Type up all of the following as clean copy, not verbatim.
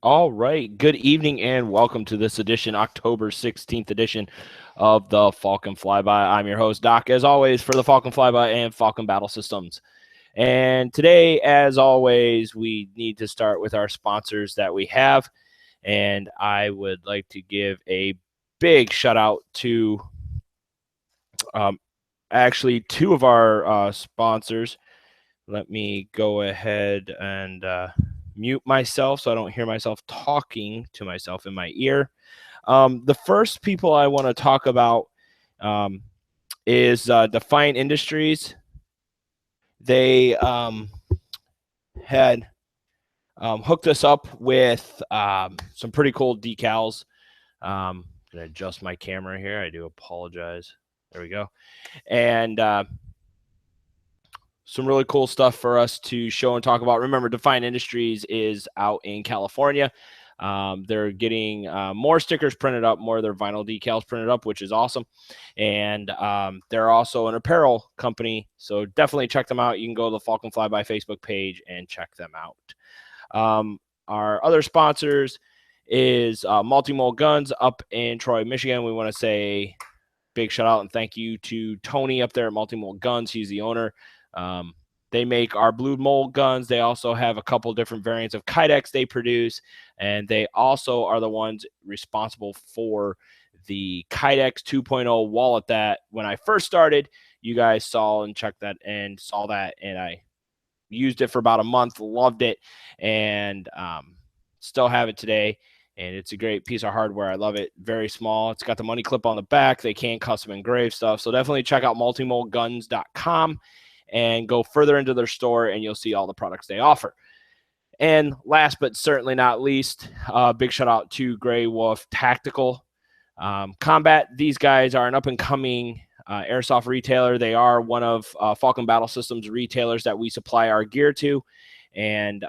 All right. Good evening and welcome to this edition, October 16th edition of the Falcon Fly By. I'm your host, Doc, as always, for the Falcon Fly By and Falcon Battle Systems. And today, as always, we need to start with our sponsors that we have. And I would like to give a big shout out to actually two of our sponsors. Let me go ahead and mute myself so I don't hear myself talking to myself in my ear. The first people I want to talk about is Defiant Industries. They had hooked us up with some pretty cool decals. I'm going to adjust my camera here. I do apologize. There we go. And some really cool stuff for us to show and talk about. Remember, Defiant Industries is out in California. They're getting more stickers printed up, more of their vinyl decals printed up, which is awesome. And they're also an apparel company, so definitely check them out. You can go to the Falcon Fly By Facebook page and check them out. Our other sponsors is Multi-Mold Guns up in Troy, Michigan. We want to say big shout out and thank you to Tony up there at Multi-Mold Guns. He's the owner. They make our blue mold guns. They also have a couple different variants of Kydex they produce, and they also are the ones responsible for the Kydex 2.0 wallet that when I first started, you guys saw and checked that and saw that, and I used it for about a month, loved it, and still have it today. And it's a great piece of hardware. I love it. Very small. It's got the money clip on the back. They can custom engrave stuff. So definitely check out multimoldguns.com and go further into their store, and you'll see all the products they offer. And last but certainly not least, big shout out to Gray Wolf Tactical Combat. These guys are an up-and-coming airsoft retailer. They are one of Falcon Battle Systems retailers that we supply our gear to. And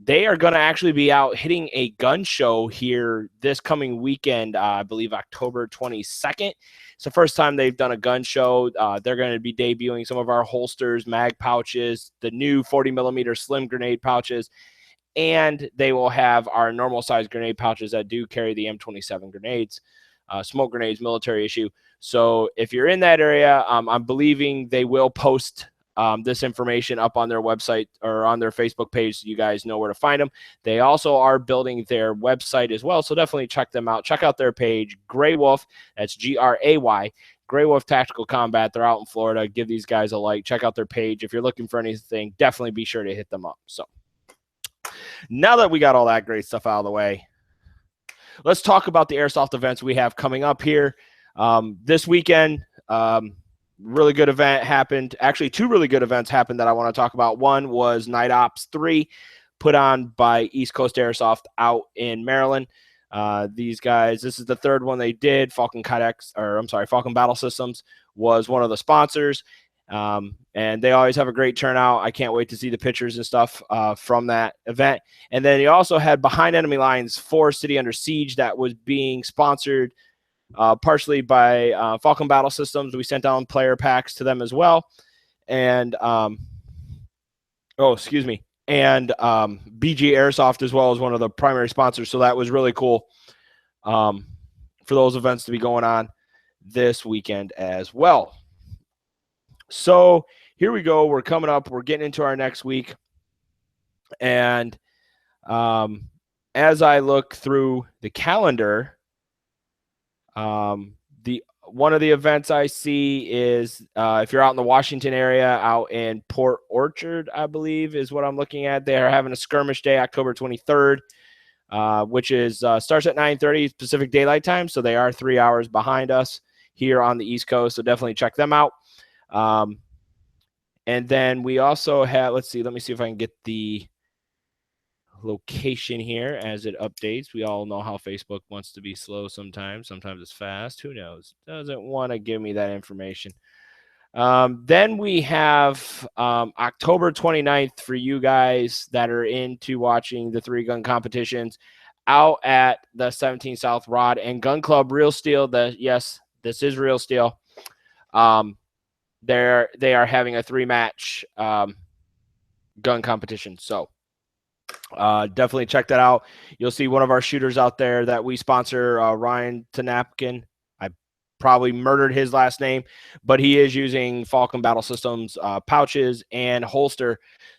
they are going to actually be out hitting a gun show here this coming weekend, I believe October 22nd. It's the first time they've done a gun show. They're going to be debuting some of our holsters, mag pouches, the new 40 millimeter slim grenade pouches, and they will have our normal size grenade pouches that do carry the M27 grenades, smoke grenades, military issue. So if you're in that area, I'm believing they will post this information up on their website or on their Facebook page so you guys know where to find them. They also are building their website as well, so definitely check them out. Check out their page, Gray Wolf, that's Gray, Gray Wolf Tactical Combat. They're out in Florida. Give these guys a like. Check out their page. If you're looking for anything, definitely be sure to hit them up. So now that we got all that great stuff out of the way, let's talk about the airsoft events we have coming up here. This weekend, really good event happened. Actually, two really good events happened that I want to talk about. One was Night Ops 3, put on by East Coast Airsoft out in Maryland. These guys, this is the third one they did. Falcon Battle Systems was one of the sponsors. And they always have a great turnout. I can't wait to see the pictures and stuff from that event. And then you also had Behind Enemy Lines 4 City Under Siege that was being sponsored partially by Falcon Battle Systems. We sent down player packs to them as well. And, and BG Airsoft as well as one of the primary sponsors. So that was really cool for those events to be going on this weekend as well. So here we go. We're coming up. We're getting into our next week. And as I look through the calendar, one of the events I see is if you're out in the Washington area, out in Port Orchard, I believe is what I'm looking at. They are having a skirmish day, October 23rd, which is starts at 9:30 Pacific Daylight Time. So they are 3 hours behind us here on the East Coast. So definitely check them out. And then we also have, let me see if I can get the location here as it updates. We all know how Facebook wants to be slow sometimes. Sometimes it's fast. Who knows? Doesn't want to give me that information. Then we have October 29th for you guys that are into watching the 3-gun competitions out at the 17 South Rod and Gun Club. Real Steel. Yes, this is Real Steel. They are having a 3-match gun competition. So Definitely check that out. You'll see one of our shooters out there that we sponsor, Ryan Tanapkin. I probably murdered his last name, but he is using Falcon Battle Systems pouches and holster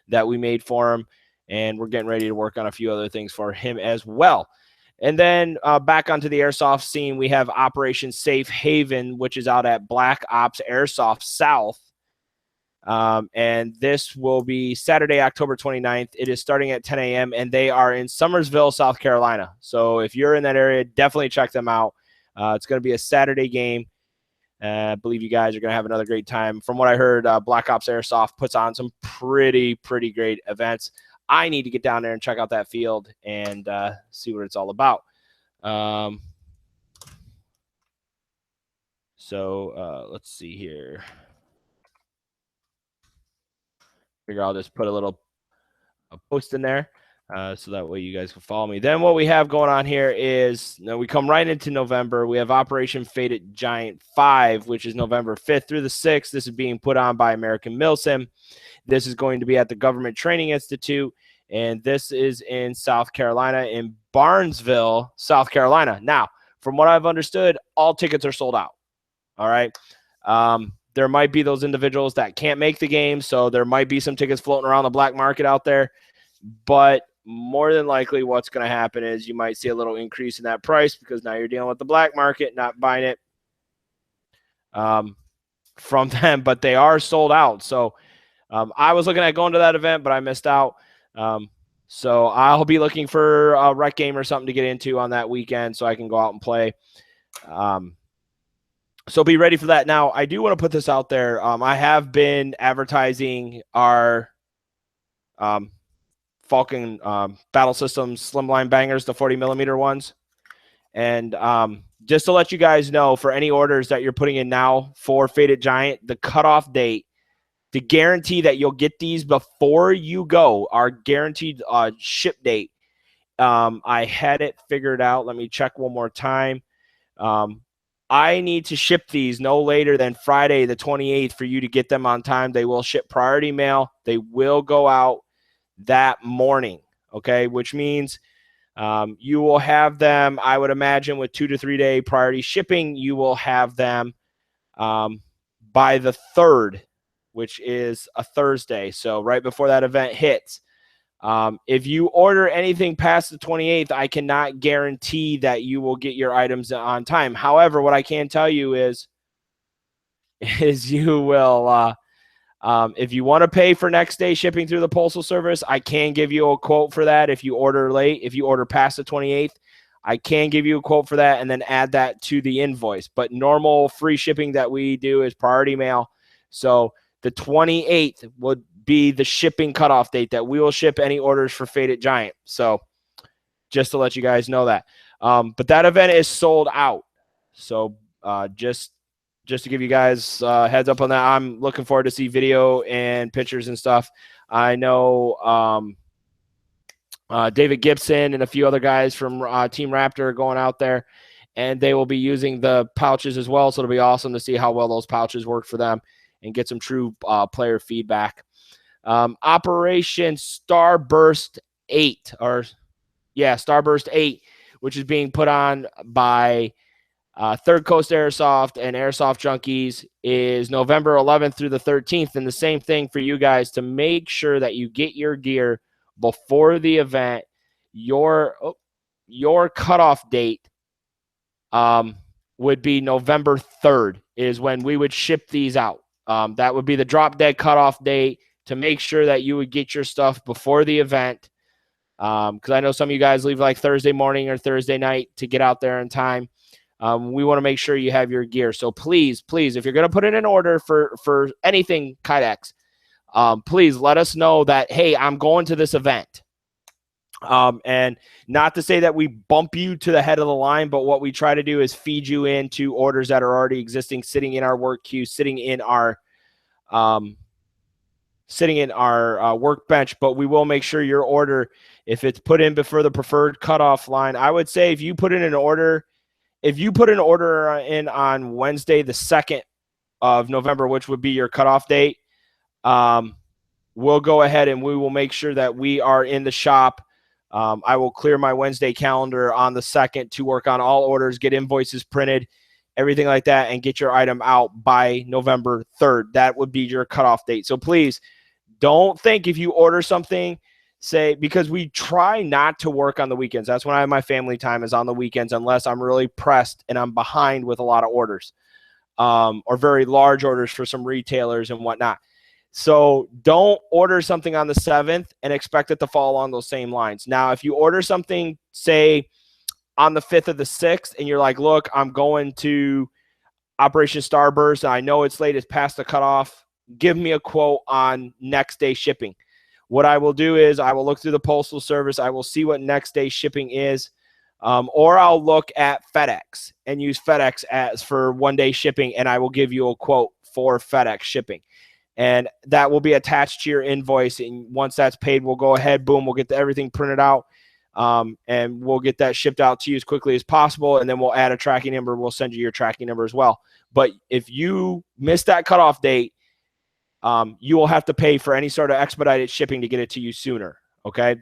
that we made for him, and we're getting ready to work on a few other things for him as well. And then back onto the airsoft scene, we have Operation Safe Haven, which is out at Black Ops Airsoft South. And this will be Saturday, October 29th. It is starting at 10 a.m. and they are in Summersville, South Carolina. So if you're in that area, definitely check them out. It's going to be a Saturday game. I believe you guys are going to have another great time. From what I heard, Black Ops Airsoft puts on some pretty great events. I need to get down there and check out that field and see what it's all about. So let's see here. Figure I'll just put a post in there so that way you guys can follow me. Then what we have going on here is, we come right into November. We have Operation Faded Giant 5, which is November 5th through the 6th. This is being put on by American Milsim. This is going to be at the Government Training Institute, and this is in South Carolina, in Barnesville, South Carolina. Now, from what I've understood, all tickets are sold out. All right. There might be those individuals that can't make the game, so there might be some tickets floating around the black market out there. But more than likely what's going to happen is you might see a little increase in that price because now you're dealing with the black market, not buying it from them. But they are sold out. So I was looking at going to that event, but I missed out. So I'll be looking for a rec game or something to get into on that weekend so I can go out and play. So be ready for that. Now, I do want to put this out there. I have been advertising our Falcon Battle Systems Slimline Bangers, the 40 millimeter ones. And just to let you guys know, for any orders that you're putting in now for Faded Giant, the cutoff date, to guarantee that you'll get these before you go, our guaranteed ship date. I had it figured out. Let me check one more time. I need to ship these no later than Friday the 28th for you to get them on time. They will ship priority mail. They will go out that morning, okay, which means you will have them, I would imagine, with 2 to 3 day priority shipping. You will have them by the 3rd, which is a Thursday, so right before that event hits. If you order anything past the 28th, I cannot guarantee that you will get your items on time. However, what I can tell you is you will, if you want to pay for next day shipping through the postal service, I can give you a quote for that. If you order late, if you order past the 28th, I can give you a quote for that and then add that to the invoice. But normal free shipping that we do is priority mail. So the 28th would be the shipping cutoff date that we will ship any orders for Faded Giant. So just to let you guys know that. But that event is sold out. So just to give you guys heads up on that, I'm looking forward to see video and pictures and stuff. I know David Gibson and a few other guys from Team Raptor are going out there, and they will be using the pouches as well. So it'll be awesome to see how well those pouches work for them and get some true player feedback. Operation Starburst 8, Starburst 8, which is being put on by Third Coast Airsoft and Airsoft Junkies, is November 11th through the 13th. And the same thing for you guys to make sure that you get your gear before the event. Your cutoff date would be November 3rd is when we would ship these out. That would be the drop dead cutoff date to make sure that you would get your stuff before the event. Because I know some of you guys leave like Thursday morning or Thursday night to get out there in time. We want to make sure you have your gear. So please, if you're going to put in an order for anything Kydex, please let us know that, hey, I'm going to this event. And not to say that we bump you to the head of the line, but what we try to do is feed you into orders that are already existing, sitting in our work queue, sitting in our workbench. But we will make sure your order, if it's put in before the preferred cutoff line, I would say if you put in an order in on Wednesday, the 2nd of November, which would be your cutoff date, we'll go ahead and we will make sure that we are in the shop I will clear my Wednesday calendar on the 2nd to work on all orders, get invoices printed, everything like that, and get your item out by November 3rd. That would be your cutoff date. So please don't think if you order something, say, because we try not to work on the weekends. That's when I have my family time, is on the weekends, unless I'm really pressed and I'm behind with a lot of orders, or very large orders for some retailers and whatnot. So don't order something on the 7th and expect it to fall along those same lines. Now, if you order something, say, on the 5th or the 6th, and you're like, look, I'm going to Operation Starburst, I know it's late, it's past the cutoff, give me a quote on next day shipping. What I will do is I will look through the Postal Service. I will see what next day shipping is, or I'll look at FedEx and use FedEx as for one-day shipping, and I will give you a quote for FedEx shipping. And that will be attached to your invoice. And once that's paid, we'll go ahead, boom, we'll get everything printed out, and we'll get that shipped out to you as quickly as possible. And then we'll add a tracking number. We'll send you your tracking number as well. But if you miss that cutoff date, you will have to pay for any sort of expedited shipping to get it to you sooner. Okay.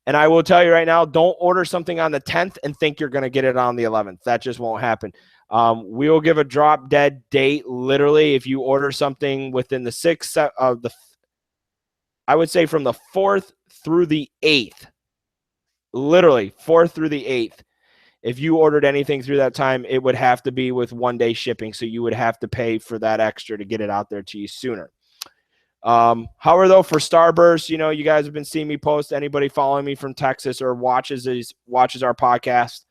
And I will tell you right now, don't order something on the 10th and think you're going to get it on the 11th. That just won't happen. We will give a drop dead date. Literally, if you order something within the 6th of I would say from the 4th through the 8th, literally 4th through the 8th. If you ordered anything through that time, it would have to be with one-day shipping. So you would have to pay for that extra to get it out there to you sooner. However, though, for Starburst, you guys have been seeing me post. Anybody following me from Texas or watches our podcast,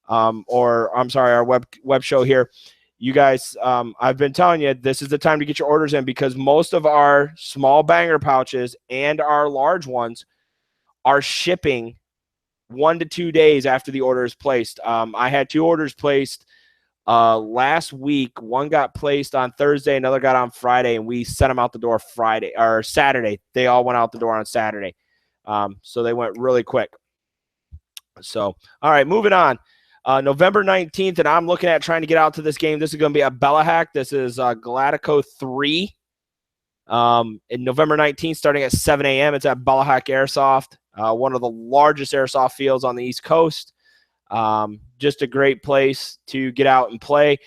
or I'm sorry, our web show here, you guys, I've been telling you, this is the time to get your orders in, because most of our small banger pouches and our large ones are shipping 1 to 2 days after the order is placed. I had 2 orders placed last week. One got placed on Thursday, another got on Friday, and we sent them out the door Friday or Saturday. They all went out the door on Saturday. So they went really quick. So, all right, moving on. November 19th, and I'm looking at trying to get out to this game. This is going to be at Bellahack. This is Galatico 3. In November 19th, starting at 7 a.m. It's at Bellahack Airsoft, one of the largest airsoft fields on the East Coast. Just a great place to get out and play.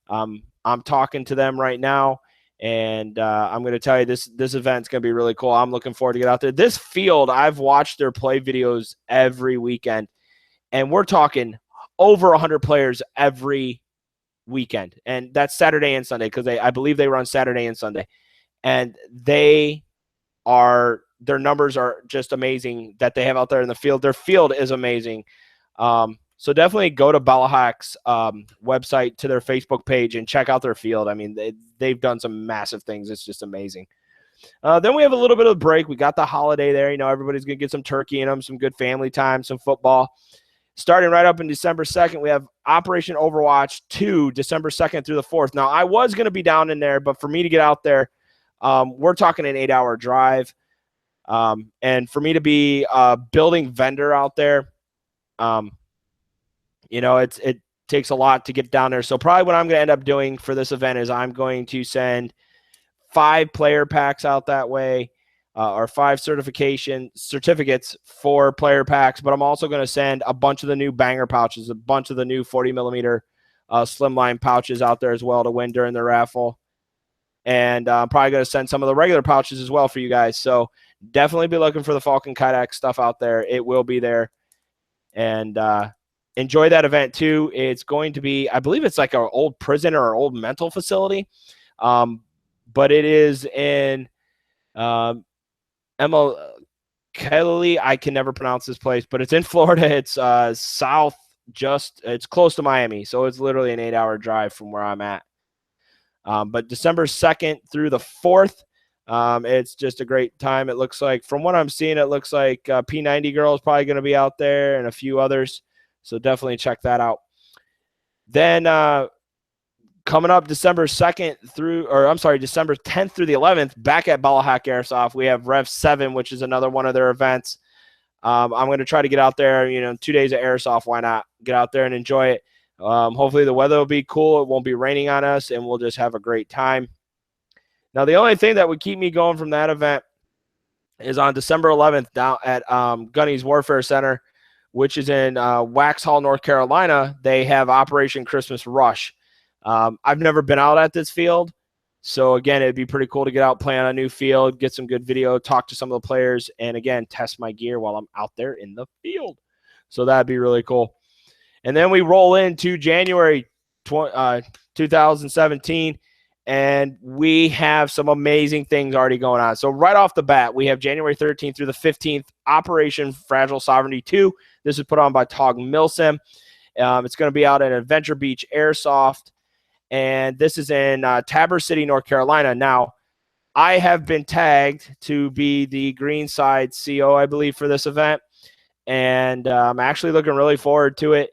I'm talking to them right now, and I'm going to tell you this event's going to be really cool. I'm looking forward to get out there. This field, I've watched their play videos every weekend, and we're talking over 100 players every weekend, and that's Saturday and Sunday, because I believe they run Saturday and Sunday, and their numbers are just amazing that they have out there in the field. Their field is amazing. So definitely go to Bellahack's website, to their Facebook page, and check out their field. I mean, they've done some massive things. It's just amazing. Then we have a little bit of a break. We got the holiday there. Everybody's going to get some turkey in them, some good family time, some football. Starting right up in December 2nd, we have Operation Overwatch 2, December 2nd through the 4th. Now, I was going to be down in there, but for me to get out there, we're talking an 8-hour drive. And for me to be a building vendor out there, it takes a lot to get down there. So probably what I'm going to end up doing for this event is I'm going to send 5 player packs out that way, or 5 certificates for player packs. But I'm also going to send a bunch of the new banger pouches, a bunch of the new 40 millimeter slimline pouches out there as well to win during the raffle. And I'm probably going to send some of the regular pouches as well for you guys. So definitely be looking for the Falcon Kydex stuff out there. It will be there. And enjoy that event too. It's going to be, I believe it's like our old prison or our old mental facility. But it is in Kelly. I can never pronounce this place, but it's in Florida. It's it's close to Miami. So it's literally an 8-hour drive from where I'm at. But December 2nd through the 4th, it's just a great time. It looks like, from what I'm seeing, it looks like P90 Girl is probably going to be out there, and a few others. So definitely check that out. Then coming up December 10th through the 11th, back at Bellahack Airsoft, we have Rev 7, which is another one of their events. I'm going to try to get out there, 2 days of airsoft. Why not get out there and enjoy it? Hopefully the weather will be cool. It won't be raining on us, and we'll just have a great time. Now, the only thing that would keep me going from that event is on December 11th down at Gunny's Warfare Center, which is in Waxhaw, North Carolina. They have Operation Christmas Rush. I've never been out at this field. So, again, it'd be pretty cool to get out, play on a new field, get some good video, talk to some of the players, and, again, test my gear while I'm out there in the field. So that'd be really cool. And then we roll into January 2017, and we have some amazing things already going on. So right off the bat, we have January 13th through the 15th, Operation Fragile Sovereignty 2. This is put on by Tog Milsim. It's going to be out at Adventure Beach Airsoft, and this is in Tabor City, North Carolina. Now, I have been tagged to be the Greenside CO, I believe, for this event, and I'm actually looking really forward to it.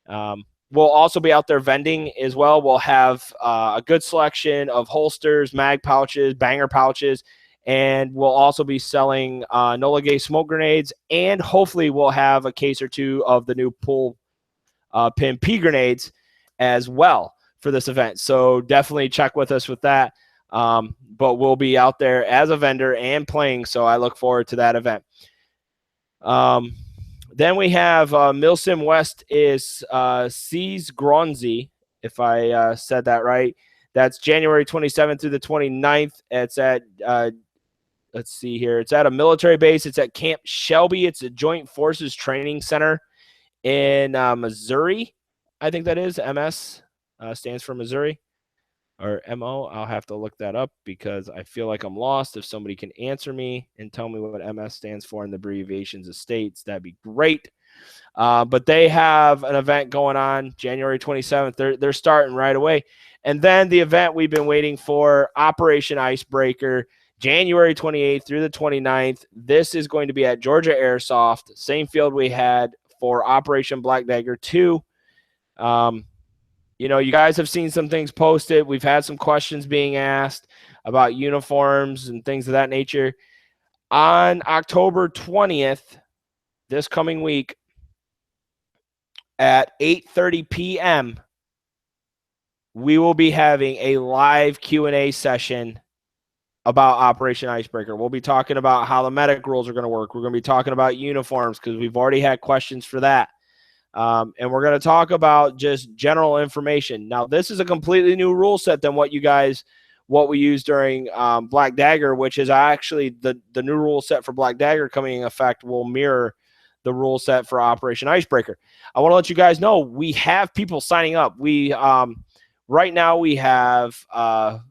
We'll also be out there vending as well. We'll have a good selection of holsters, mag pouches, banger pouches, and we'll also be selling Nola Gay smoke grenades, and hopefully we'll have a case or two of the new pull pin P grenades as well for this event. So definitely check with us with that. But we'll be out there as a vendor and playing, so I look forward to that event. Then we have Milsim West is Seas Gronzi, if I said that right. That's January 27th through the 29th. It's at, let's see here. It's at a military base. It's at Camp Shelby. It's a Joint Forces Training Center in Missouri. I think that is. MS stands for Missouri, or MO. I'll have to look that up because I feel like I'm lost. If somebody can answer me and tell me what MS stands for in the abbreviations of states, that'd be great. But they have an event going on January 27th. They're starting right away. And then the event we've been waiting for, Operation Icebreaker, January 28th through the 29th. This is going to be at Georgia Airsoft, same field we had for Operation Black Dagger 2. You know, you guys have seen some things posted. We've had some questions being asked about uniforms and things of that nature. On October 20th, this coming week, at 8:30 p.m., we will be having a live Q&A session about Operation Icebreaker. We'll be talking about how the medic rules are going to work. We're going to be talking about uniforms because we've already had questions for that. And we're going to talk about just general information. Now, this is a completely new rule set than what we used during Black Dagger, which is actually the new rule set for Black Dagger coming in effect will mirror the rule set for Operation Icebreaker. I want to let you guys know we have people signing up. We right now we have 5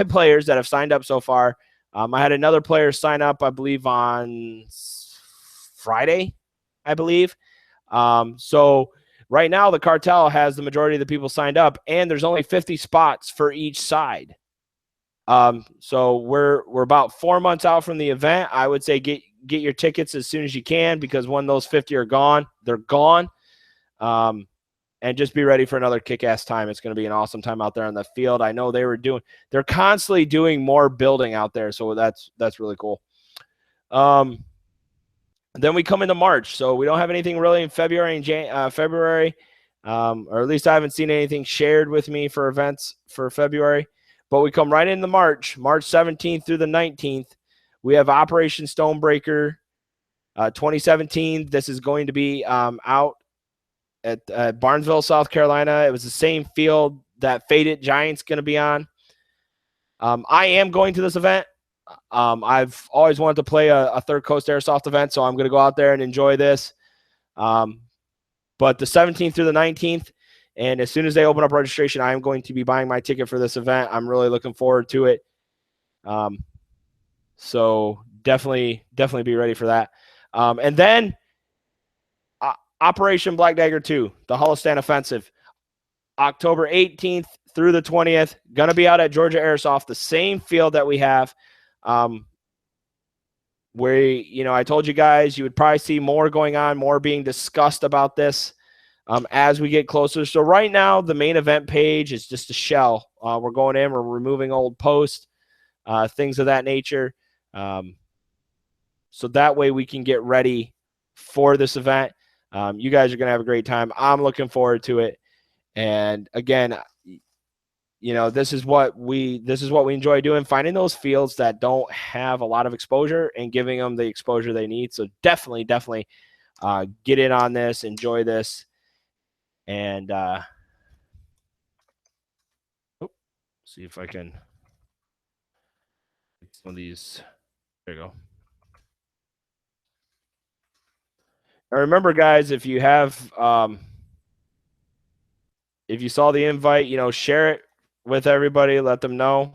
players that have signed up so far. I had another player sign up, I believe, on Friday, I believe. So right now the cartel has the majority of the people signed up, and there's only 50 spots for each side. So we're about 4 months out from the event. I would say get your tickets as soon as you can, because when those 50 are gone, they're gone. And just be ready for another kick-ass time. It's going to be an awesome time out there on the field. I know they're constantly doing more building out there, so that's really cool. Then we come into March, so we don't have anything really in February and February, or at least I haven't seen anything shared with me for events for February. But we come right into March 17th through the 19th. We have Operation Stonebreaker 2017. This is going to be out at Barnesville, South Carolina. It was the same field that Faded Giant's going to be on. I am going to this event. I've always wanted to play a Third Coast Airsoft event, so I'm going to go out there and enjoy this. But the 17th through the 19th, and as soon as they open up registration, I am going to be buying my ticket for this event. I'm really looking forward to it. So definitely be ready for that. And then Operation Black Dagger 2, the Hollistan Offensive, October 18th through the 20th, going to be out at Georgia Airsoft, the same field that we have. Where, I told you guys you would probably see more going on, more being discussed about this as we get closer. So right now, the main event page is just a shell. We're going in, we're removing old posts, things of that nature. So that way we can get ready for this event. You guys are going to have a great time. I'm looking forward to it. And again, this is what we enjoy doing, finding those fields that don't have a lot of exposure and giving them the exposure they need. So definitely get in on this, enjoy this, and see if I can get some of these. There you go. Now remember, guys, if you have if you saw the invite, share it with everybody, let them know.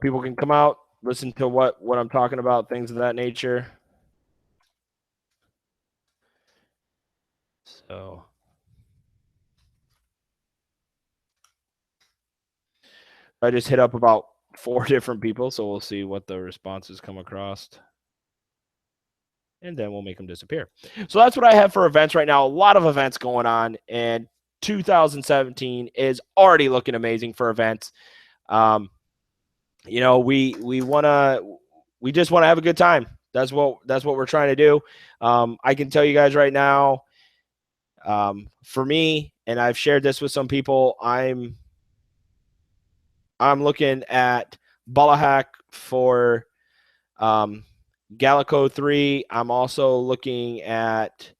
People can come out, listen to what I'm talking about, things of that nature. So I just hit up about 4 different people, so we'll see what the responses come across. And then we'll make them disappear. So that's what I have for events right now. A lot of events going on, and 2017 is already looking amazing for events. We just want to have a good time. That's what we're trying to do. I can tell you guys right now, for me, and I've shared this with some people, I'm looking at Ballahak for Gallico 3. I'm also looking at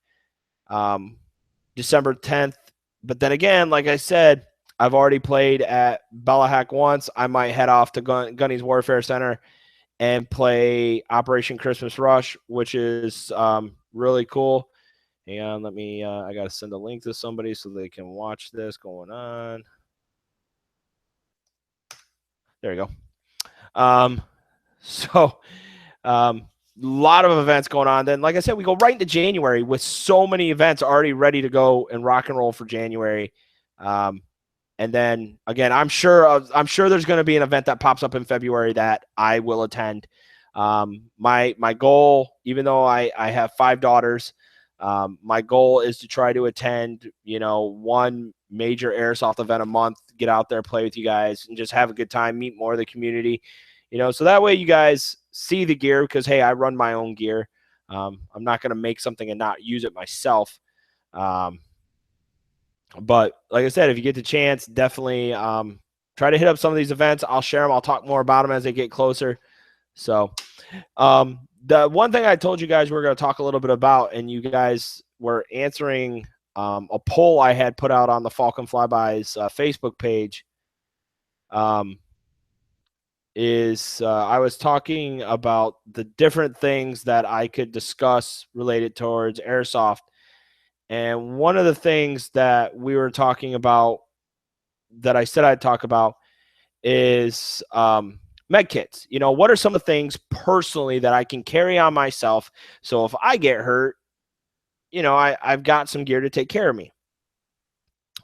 December 10th. But then again, like I said, I've already played at Ballahak once. I might head off to Gunny's Warfare Center and play Operation Christmas Rush, which is really cool. Hang on, let me, I got to send a link to somebody so they can watch this going on. There you go. Lot of events going on. Then, like I said, we go right into January with so many events already ready to go and rock and roll for January. And then again, I'm sure there's going to be an event that pops up in February that I will attend. My goal, even though I have 5 daughters, my goal is to try to attend, one major airsoft event a month, get out there, play with you guys, and just have a good time, meet more of the community, so that way you guys see the gear, because, hey, I run my own gear. I'm not going to make something and not use it myself. But like I said, if you get the chance, definitely try to hit up some of these events. I'll share them. I'll talk more about them as they get closer. So the one thing I told you guys we're going to talk a little bit about, and you guys were answering a poll I had put out on the Falcon Fly By's Facebook page, is I was talking about the different things that I could discuss related towards airsoft. And one of the things that we were talking about, that I said I'd talk about, is med kits. What are some of the things personally that I can carry on myself, so if I get hurt, I've got some gear to take care of me.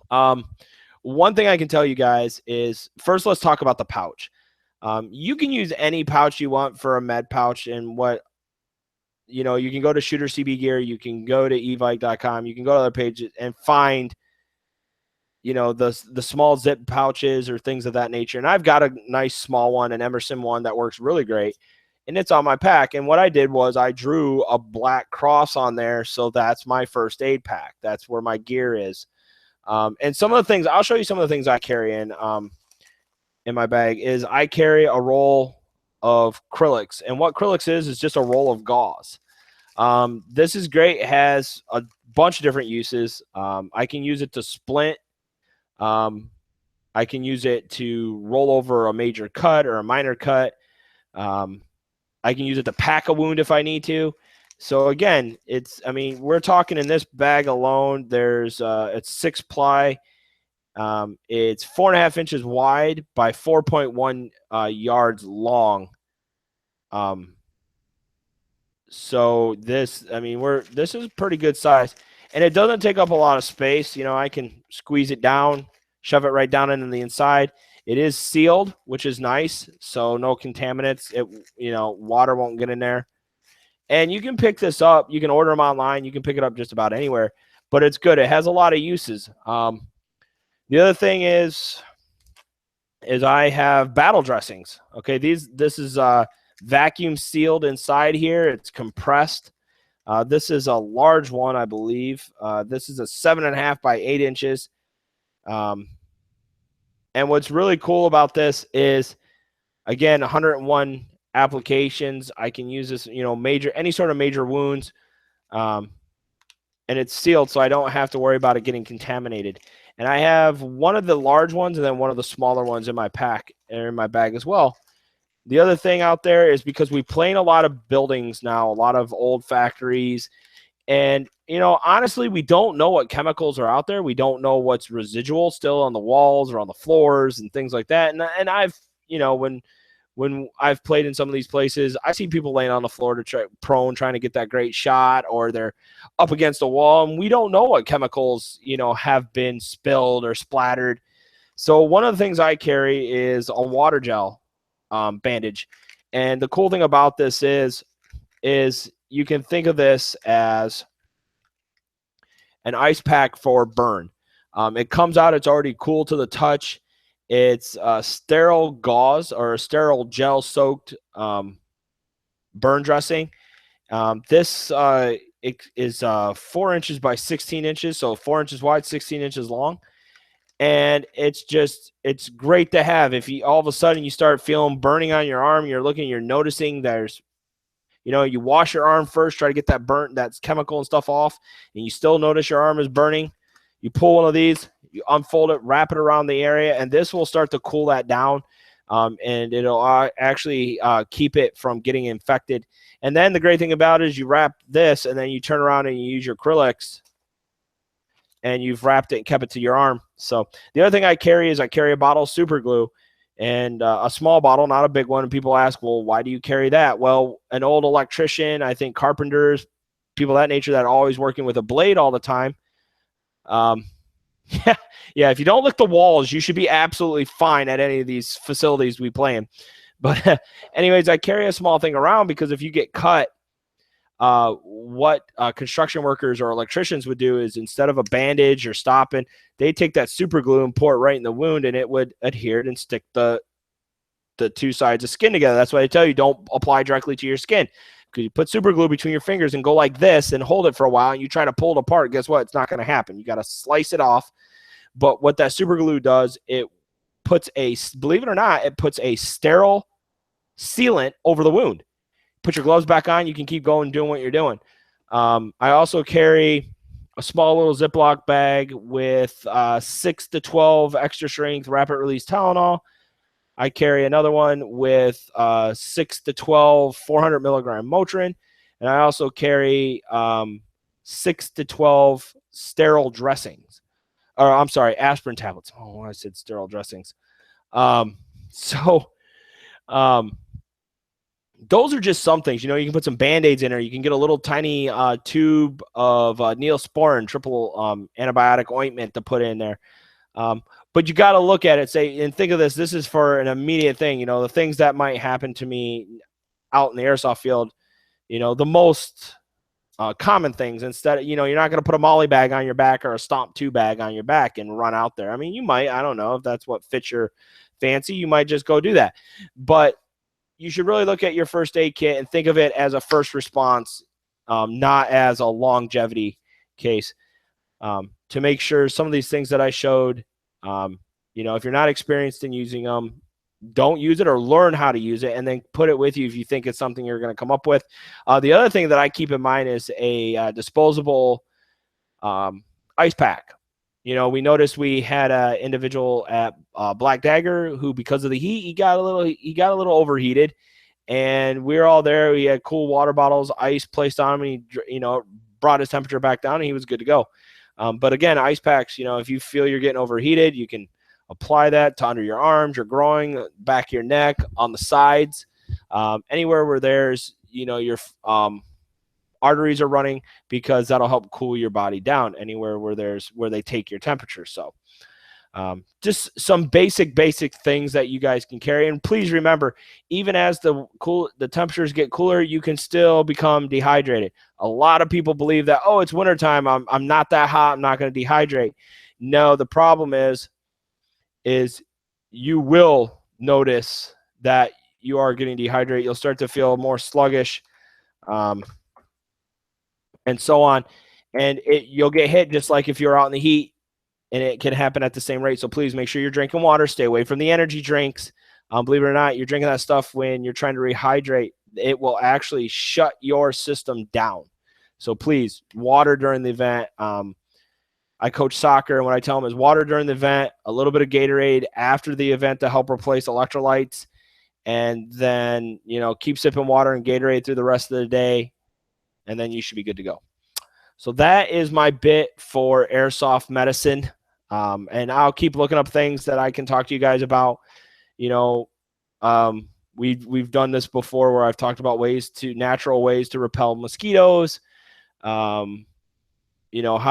One thing I can tell you guys is, first, let's talk about the pouch. You can use any pouch you want for a med pouch, and you can go to Shooter CB Gear, you can go to evike.com, you can go to other pages and find, the small zip pouches or things of that nature. And I've got a nice small one, an Emerson one, that works really great, and it's on my pack. And what I did was I drew a black cross on there, so that's my first aid pack. That's where my gear is. And some of the things, I'll show you some of the things I carry in my bag. Is I carry a roll of Acrylics, and what Acrylics is just a roll of gauze. This is great. It has a bunch of different uses. I can use it to splint. I can use it to roll over a major cut or a minor cut. I can use it to pack a wound if I need to. So again, we're talking in this bag alone, there's it's 6-ply. It's 4.5 inches wide by 4.1 yards long. So this is pretty good size, and it doesn't take up a lot of space. I can squeeze it down, shove it right down into the inside. It is sealed, which is nice, so no contaminants. Water won't get in there. And you can pick this up. You can order them online. You can pick it up just about anywhere, but it's good. It has a lot of uses. The other thing is I have battle dressings. Okay, this is vacuum sealed inside here. It's compressed. This is a large one, I believe. This is a 7.5 by 8 inches. And what's really cool about this is, again, 101 applications. I can use this, any sort of major wounds. And it's sealed, so I don't have to worry about it getting contaminated. And I have one of the large ones and then one of the smaller ones in my pack or in my bag as well. The other thing out there is, because we play in a lot of buildings now, a lot of old factories, and, honestly, we don't know what chemicals are out there. We don't know what's residual still on the walls or on the floors and things like that. And I've, when I've played in some of these places, I see people laying on the floor trying to get that great shot, or they're up against a wall, and we don't know what chemicals, have been spilled or splattered. So one of the things I carry is a water gel bandage. And the cool thing about this is you can think of this as an ice pack for burn. It comes out, it's already cool to the touch. It's a sterile gauze or a sterile gel soaked burn dressing. This it is 4 inches by 16 inches, so 4 inches wide, 16 inches long. And it's great to have. If you all of a sudden you start feeling burning on your arm, you're noticing there's, you wash your arm first, try to get that chemical and stuff off, and you still notice your arm is burning. You pull one of these, you unfold it, wrap it around the area, and this will start to cool that down. And it'll actually keep it from getting infected. And then the great thing about it is you wrap this, and then you turn around and you use your Acrylics, and you've wrapped it and kept it to your arm. So the other thing I carry is a bottle of super glue, and a small bottle, not a big one. And people ask, well, why do you carry that? Well, an old electrician, I think carpenters, people of that nature that are always working with a blade all the time. Yeah. If you don't lick the walls, you should be absolutely fine at any of these facilities we play in. But anyways, I carry a small thing around because if you get cut, what construction workers or electricians would do is, instead of a bandage or stopping, they take that super glue and pour it right in the wound, and it would adhere and stick the two sides of skin together. That's why they tell you don't apply directly to your skin, because you put super glue between your fingers and go like this and hold it for a while, and you try to pull it apart. Guess what? It's not going to happen. You got to slice it off. But what that super glue does, believe it or not, it puts a sterile sealant over the wound. Put your gloves back on, you can keep going doing what you're doing. I also carry a small little Ziploc bag with 6 to 12 extra strength rapid release Tylenol. I carry another one with 6 to 12 400 milligram Motrin. And I also carry 6 to 12 sterile dressings. Or I'm sorry, aspirin tablets. Oh, I said sterile dressings. Those are just some things. You can put some Band-Aids in there. You can get a little tiny tube of Neosporin triple antibiotic ointment to put in there. But you got to look at it, and think of this. This is for an immediate thing. The things that might happen to me out in the airsoft field, the most common things. Instead, you're not going to put a molly bag on your back or a Stomp 2 bag on your back and run out there. I mean, you might. I don't know if that's what fits your fancy. You might just go do that. But you should really look at your first aid kit and think of it as a first response, not as a longevity case, to make sure some of these things that I showed, if you're not experienced in using them, don't use it, or learn how to use it and then put it with you if you think it's something you're going to come up with. The other thing that I keep in mind is a disposable ice pack. We noticed we had an individual at Black Dagger who, because of the heat, he got a little overheated, and we were all there. We had cool water bottles, ice placed on him, and he, brought his temperature back down, and he was good to go. But again, ice packs, if you feel you're getting overheated, you can apply that to under your arms, your groin, back of your neck, on the sides, anywhere where there's, your arteries are running, because that'll help cool your body down anywhere where they take your temperature. So just some basic things that you guys can carry. And please remember, even as the temperatures get cooler, you can still become dehydrated. A lot of people believe that, oh, it's wintertime, I'm not that hot, I'm not going to dehydrate. No, the problem is you will notice that you are getting dehydrated. You'll start to feel more sluggish, and so on. And you'll get hit just like if you're out in the heat and it can happen at the same rate. So please make sure you're drinking water. Stay away from the energy drinks. Believe it or not, you're drinking that stuff when you're trying to rehydrate. It will actually shut your system down. So please, water during the event. I coach soccer, and what I tell them is water during the event, a little bit of Gatorade after the event to help replace electrolytes, and then, keep sipping water and Gatorade through the rest of the day, and then you should be good to go. So that is my bit for airsoft medicine. And I'll keep looking up things that I can talk to you guys about. We've done this before where I've talked about natural ways to repel mosquitoes, how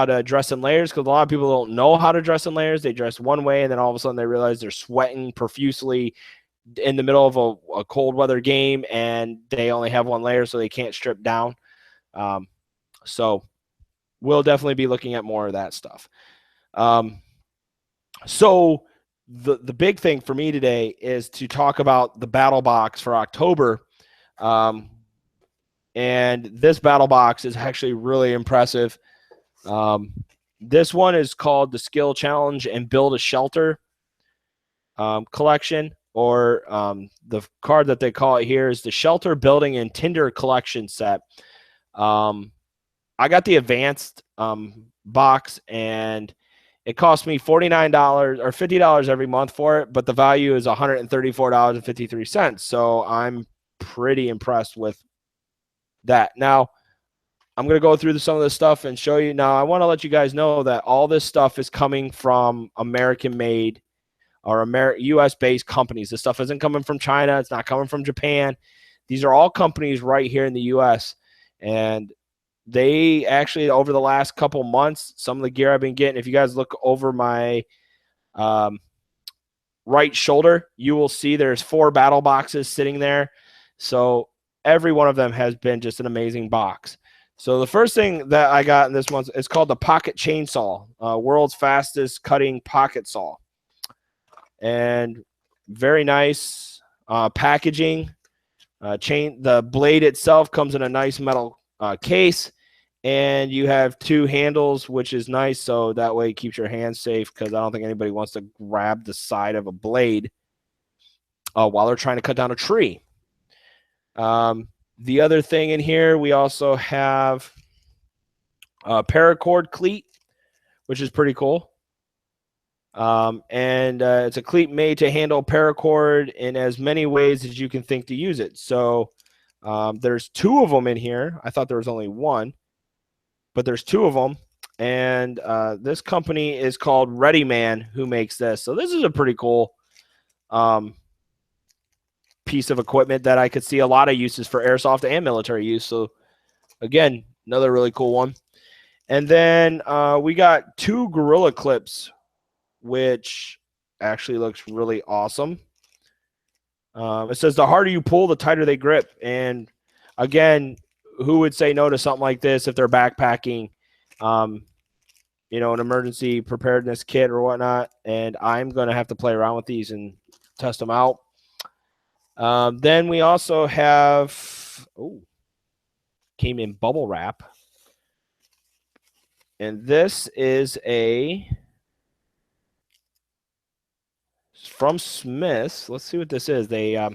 to dress in layers, because a lot of people don't know how to dress in layers. They dress one way, and then all of a sudden they realize they're sweating profusely in the middle of a cold weather game, and they only have one layer, so they can't strip down. So we'll definitely be looking at more of that stuff. So the big thing for me today is to talk about the battle box for October. And this battle box is actually really impressive. This one is called the Skill Challenge and Build a Shelter collection, or the card that they call it here is the Shelter Building and Tinder Collection set. I got the advanced box, and it cost me $49 or $50 every month for it, but the value is $134.53. So I'm pretty impressed with that. Now, I'm going to go through some of this stuff and show you. Now, I want to let you guys know that all this stuff is coming from American-made or U.S.-based companies. This stuff isn't coming from China. It's not coming from Japan. These are all companies right here in the U.S., and they actually, over the last couple months, some of the gear I've been getting, if you guys look over my right shoulder, you will see there's 4 battle boxes sitting there. So every one of them has been just an amazing box. So the first thing that I got in this one is called the Pocket Chainsaw, world's fastest cutting pocket saw. And very nice packaging. The blade itself comes in a nice metal case, and you have 2 handles, which is nice, so that way it keeps your hands safe, because I don't think anybody wants to grab the side of a blade while they're trying to cut down a tree. The other thing in here, we also have a paracord cleat, which is pretty cool. And it's a cleat made to handle paracord in as many ways as you can think to use it. So there's 2 of them in here. I thought there was only 1, but there's 2 of them. And this company is called Ready Man, who makes this. So this is a pretty cool piece of equipment that I could see a lot of uses for airsoft and military use. So again, another really cool one. And then we got 2 Gorilla Clips, which actually looks really awesome. It says the harder you pull, the tighter they grip. And again, who would say no to something like this if they're backpacking, an emergency preparedness kit or whatnot? And I'm going to have to play around with these and test them out. Then we also have, came in bubble wrap. And this is from Smith's. Let's see what this is. They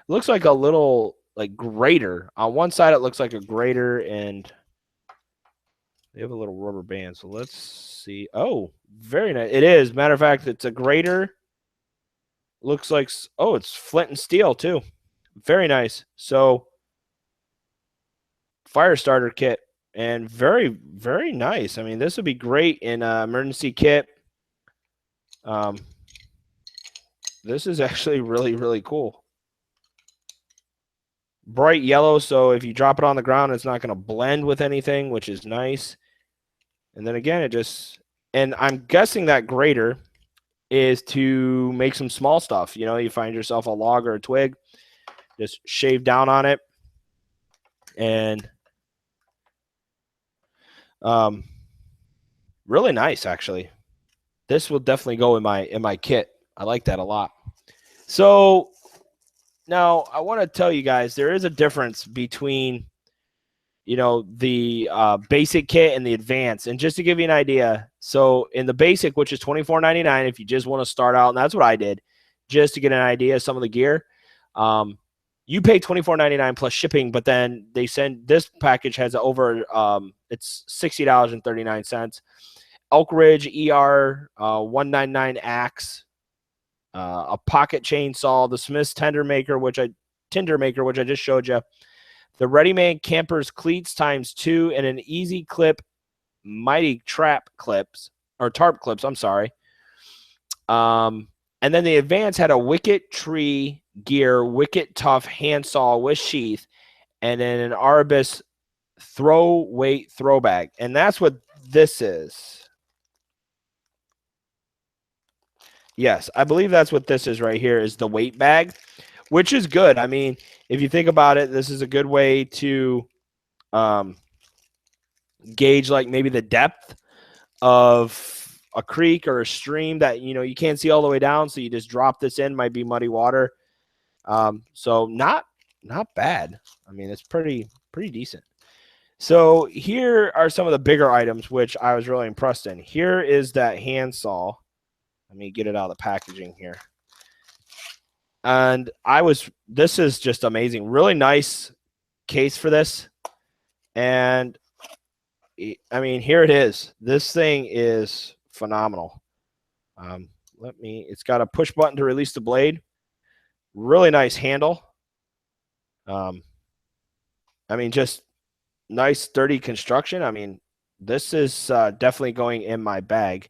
looks like a little grater. On one side it looks like a grater, and they have a little rubber band. So let's see. Oh, very nice. It is. Matter of fact, it's a grater. Looks like, it's flint and steel too. Very nice. So fire starter kit, and very, very nice. I mean, this would be great in an emergency kit. This is actually really, really cool. Bright yellow, so if you drop it on the ground, it's not going to blend with anything, which is nice. And then again, and I'm guessing that grater is to make some small stuff. You find yourself a log or a twig, just shave down on it. And really nice, actually. This will definitely go in my kit. I like that a lot. So now I want to tell you guys, there is a difference between you know, the basic kit and the advanced. And just to give you an idea, so in the basic, which is $24.99, if you just want to start out, and that's what I did, just to get an idea of some of the gear, you pay $24.99 plus shipping, but then they send, this package has over, it's $60.39. Elk Ridge ER 199 axe, a pocket chainsaw, the Smith's Tinder maker, which I just showed you, the Ready Made Campers cleats ×2, and an Easy Clip Mighty Trap clips, or tarp clips, I'm sorry. And then the Advance had a Wicket Tree Gear Wicket Tough handsaw with sheath, and then an Arbus throw weight throw bag. And that's what this is. Yes, I believe that's what this is right here, is the weight bag, which is good. I mean, if you think about it, this is a good way to gauge like maybe the depth of a creek or a stream that, you know, you can't see all the way down. So you just drop this in, might be muddy water. So not bad. I mean, it's pretty decent. So here are some of the bigger items, which I was really impressed in. Here is that handsaw. Let me get it out of the packaging here. And this is just amazing. Really nice case for this. And I mean, here it is. This thing is phenomenal. It's got a push button to release the blade. Really nice handle. I mean, just nice, sturdy construction. I mean, this is definitely going in my bag.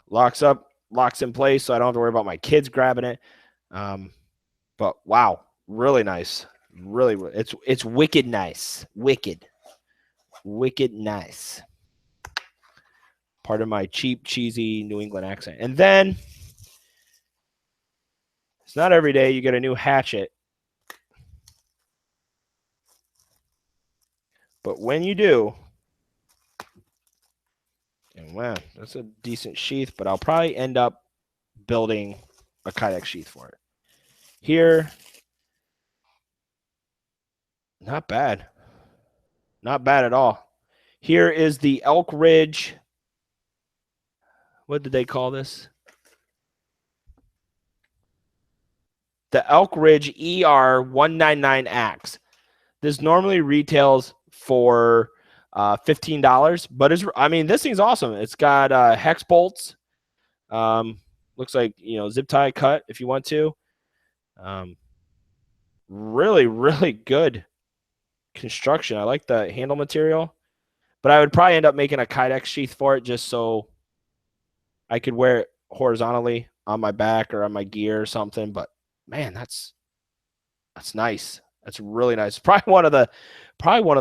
Locks up, locks in place, so I don't have to worry about my kids grabbing it. But wow, really nice. Really, it's wicked nice. Wicked nice. Part of my cheap, cheesy New England accent. And then it's not every day you get a new hatchet. But when you do, and wow, that's a decent sheath, but I'll probably end up building a Kydex sheath for it. Here, not bad. Not bad at all. Here is the Elk Ridge. What did they call this? The Elk Ridge ER 199 axe. This normally retails for $15, but I mean, this thing's awesome. It's got hex bolts. Looks like, you know, zip tie cut if you want to. Really, really good construction. I like the handle material, but I would probably end up making a Kydex sheath for it just so I could wear it horizontally on my back or on my gear or something. But man, that's nice. That's really nice. Probably one of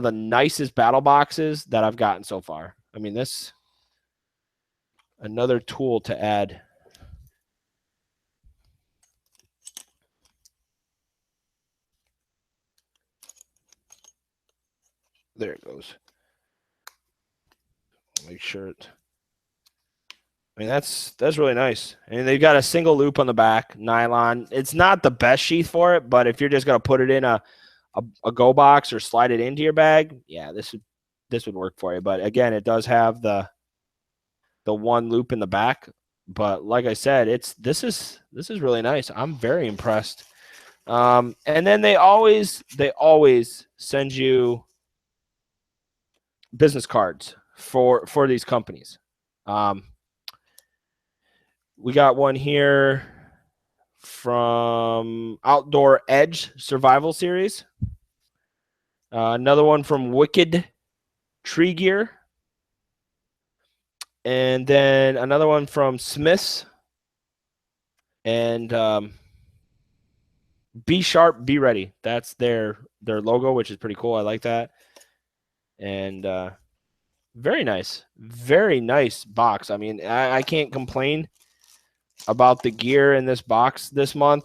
the nicest battle boxes that I've gotten so far. I mean, this another tool to add. There it goes. Make sure it. I mean, that's really nice. And they've got a single loop on the back, nylon. It's not the best sheath for it, but if you're just gonna put it in a go box or slide it into your bag, yeah, this would work for you. But again, it does have the one loop in the back. But like I said, this is really nice. I'm very impressed. And then they always send you business cards for these companies. We got one here from Outdoor Edge Survival Series. Another one from Wicked Tree Gear. And then another one from Smith's. And Be Sharp, Be Ready. That's their logo, which is pretty cool. I like that. And very nice. Very nice box. I mean, I can't complain about the gear in this box this month.